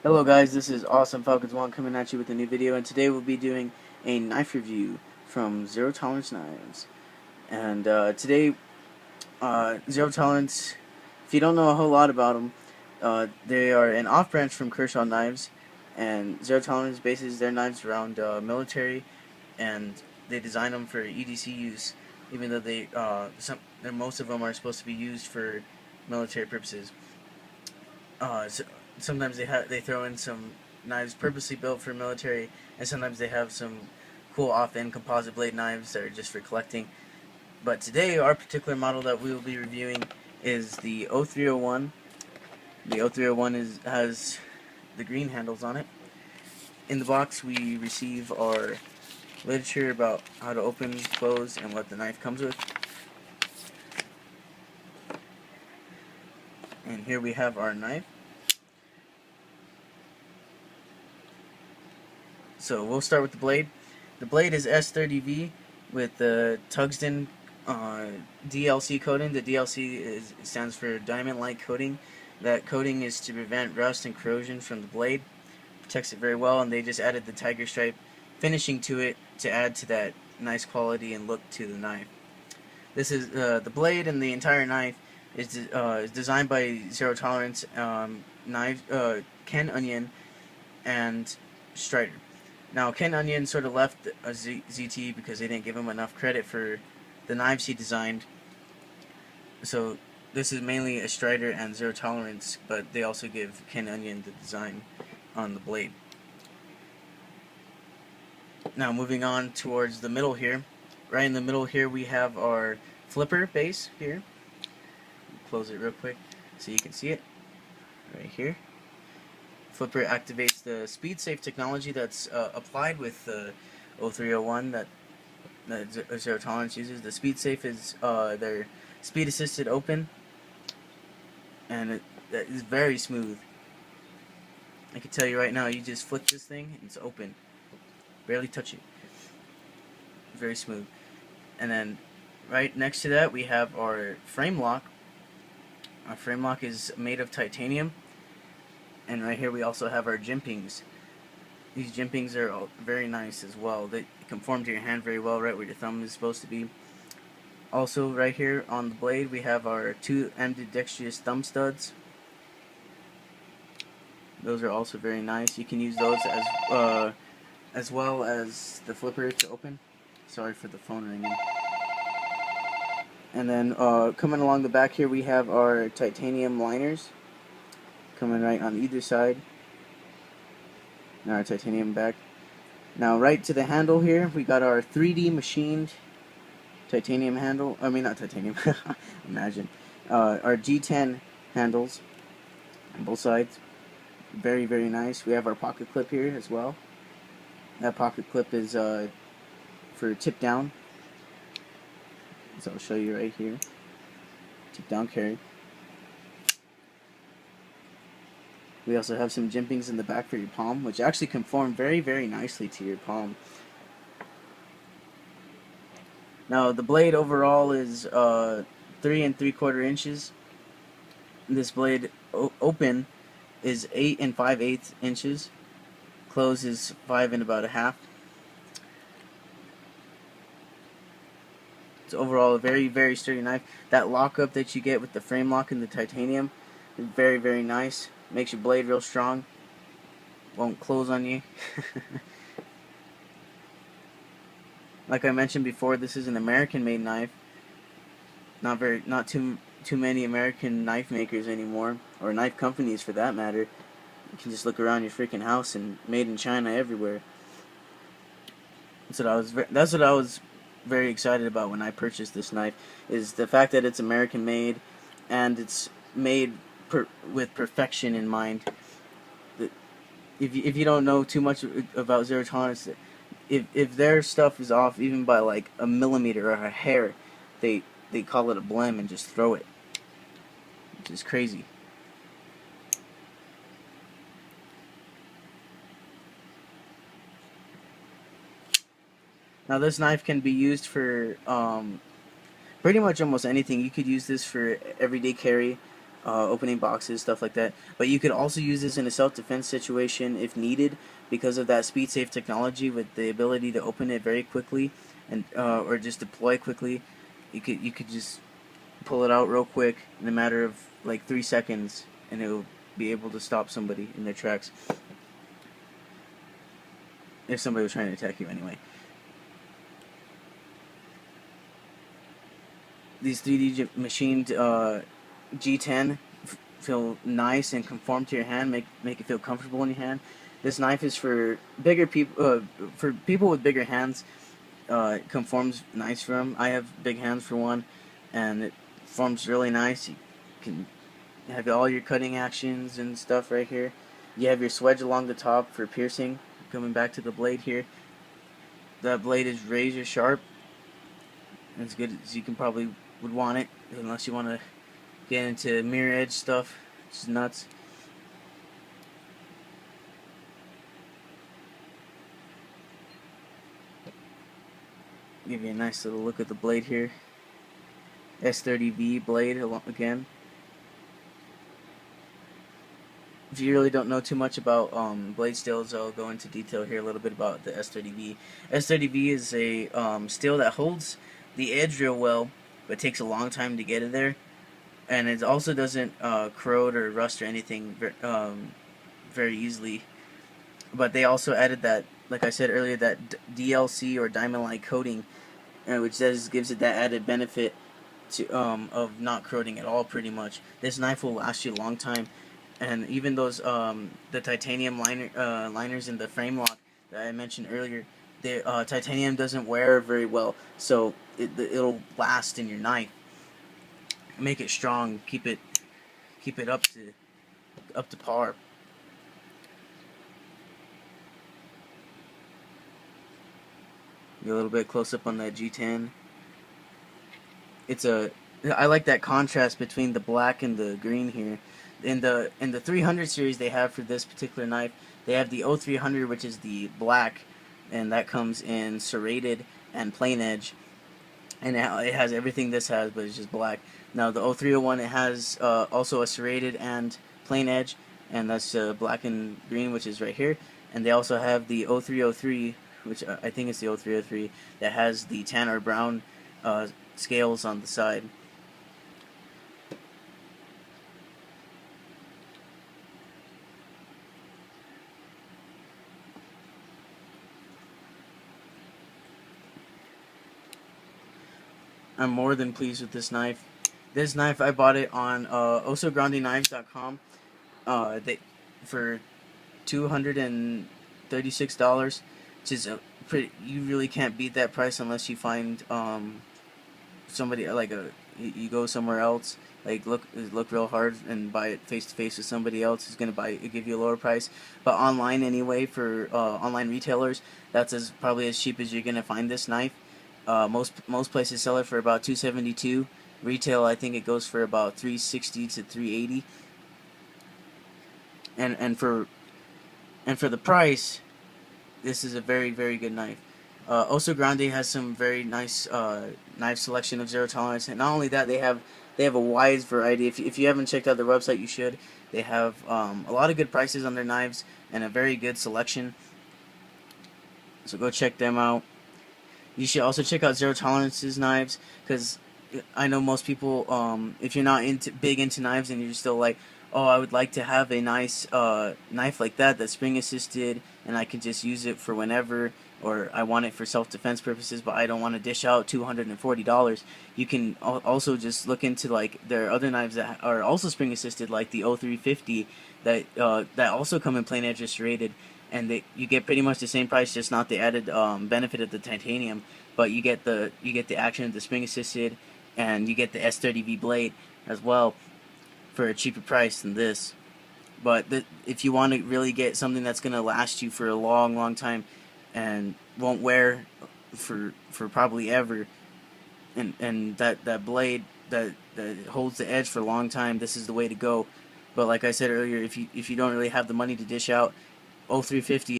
Hello guys, this is Awesome Falcons 1 coming at you with a new video, and today we'll be doing a knife review from Zero Tolerance Knives. And today, Zero Tolerance, if you don't know a whole lot about them, they are an off-branch from Kershaw Knives, and Zero Tolerance bases their knives around military, and they design them for EDC use, even though most of them are supposed to be used for military purposes. So sometimes they throw in some knives purposely built for military, and sometimes they have some cool off-end composite blade knives that are just for collecting. But today, our particular model that we will be reviewing is the 0301. The 0301 has the green handles on it. In the box, we receive our literature about how to open, close, and what the knife comes with. And here we have our knife. So we'll start with the blade. The blade is S30V with the tungsten DLC coating. The DLC stands for diamond-like coating. That coating is to prevent rust and corrosion from the blade. Protects it very well, and they just added the tiger stripe finishing to it to add to that nice quality and look to the knife. This is the blade, and the entire knife is designed by Zero Tolerance Ken Onion and Strider. Now, Ken Onion sort of left ZT because they didn't give him enough credit for the knives he designed. So this is mainly a Strider and Zero Tolerance, but they also give Ken Onion the design on the blade. Now, moving on towards the middle here. Right in the middle here, we have our flipper base here. Close it real quick so you can see it. Right here. Flipper activates the SpeedSafe technology that's applied with the 0301 that Zero Tolerance uses. The SpeedSafe is their speed-assisted open, and it is very smooth. I can tell you right now, you just flick this thing and it's open. Barely touch it. Very smooth. And then right next to that we have our frame lock. Our frame lock is made of titanium. And right here we also have our jimpings. These jimpings are all very nice as well. They conform to your hand very well, right where your thumb is supposed to be. Also, right here on the blade, we have our two ambidextrous thumb studs. Those are also very nice. You can use those as well as the flipper to open. Sorry for the phone ringing. And then coming along the back here, we have our titanium liners coming right on either side. Now our titanium back. Now right to the handle here, we got our 3D machined titanium handle. I mean, not titanium. Imagine. Our G10 handles on both sides. Very, very nice. We have our pocket clip here as well. That pocket clip is for tip down. So I'll show you right here. Tip down carry. We also have some jimpings in the back for your palm, which actually conform very, very nicely to your palm. Now, the blade overall is 3 3/4 inches. This blade open is 8 5/8 inches. Close is 5 1/2. It's overall a very, very sturdy knife. That lockup that you get with the frame lock and the titanium is very, very nice. Makes your blade real strong. Won't close on you. Like I mentioned before, this is an American-made knife. Not too many American knife makers anymore, or knife companies for that matter. You can just look around your freaking house and made in China everywhere. That's what I was very excited about when I purchased this knife, is the fact that it's American made and it's made with perfection in mind. If you don't know too much about Zero Tolerance, if their stuff is off even by like a millimeter or a hair, they call it a blem and just throw it, which is crazy. Now this knife can be used for pretty much almost anything. You could use this for everyday carry. opening boxes, stuff like that. But you could also use this in a self-defense situation if needed, because of that speed safe technology with the ability to open it very quickly and or just deploy quickly. You could just pull it out real quick in a matter of like 3 seconds, and it will be able to stop somebody in their tracks if somebody was trying to attack you anyway. These 3D machined G10 feel nice and conform to your hand, make it feel comfortable in your hand. This knife is for bigger people, for people with bigger hands. It conforms nice for them. I have big hands for one, and it forms really nice. You can have all your cutting actions and stuff right here. You have your swedge along the top for piercing. Coming back to the blade here, that blade is razor sharp, as good as you can probably would want it, unless you want to get into mirror edge stuff. It's nuts. Give you a nice little look at the blade here. S30V blade again. If you really don't know too much about blade steels, I'll go into detail here a little bit about the S30V. S30V is a steel that holds the edge real well, but takes a long time to get in there, and it also doesn't corrode or rust or anything very easily. But they also added that, like I said earlier, that DLC or diamond-like coating, which gives it that added benefit to of not corroding at all. Pretty much, this knife will last you a long time. And even those the titanium liners in the frame lock that I mentioned earlier, the titanium doesn't wear very well, so it'll last in your knife. Make it strong, keep it up to par. Get a little bit close up on that G10. I like that contrast between the black and the green here. In the 300 series they have for this particular knife, they have the 0300, which is the black, and that comes in serrated and plain edge, and it has everything this has, but it's just black. Now the 0301, it has also a serrated and plain edge, and that's black and green, which is right here. And they also have the 0303, which I think it's the 0303, that has the tan or brown scales on the side. I'm more than pleased with this knife. This knife, I bought it on OsoGrandeKnives.com for $236, which is you really can't beat that price unless you find somebody like you go somewhere else, like look real hard and buy it face to face with somebody else who's gonna give you a lower price. But online anyway, for online retailers, that's probably as cheap as you're gonna find this knife. Most places sell it for about $272. Retail, I think it goes for about $360 to $380. And for the price, this is a very, very good knife. Oso Grande has some very nice knife selection of zero tolerance, and not only that, they have a wide variety. If you haven't checked out their website, you should. They have a lot of good prices on their knives and a very good selection. So go check them out. You should also check out Zero Tolerance's knives, because I know most people, if you're not big into knives and you're still like, oh, I would like to have a nice knife like that's spring assisted, and I can just use it for whenever, or I want it for self-defense purposes, but I don't want to dish out $240. You can also just look into like their other knives that are also spring assisted, like the 0350, that also come in plain edge or serrated, and you get pretty much the same price, just not the added benefit of the titanium, but you get the action of the spring assisted, and you get the S30V blade as well for a cheaper price than this. But if you want to really get something that's going to last you for a long, long time and won't wear for probably ever, and that blade that holds the edge for a long time, this is the way to go. But like I said earlier, if you don't really have the money to dish out, 0350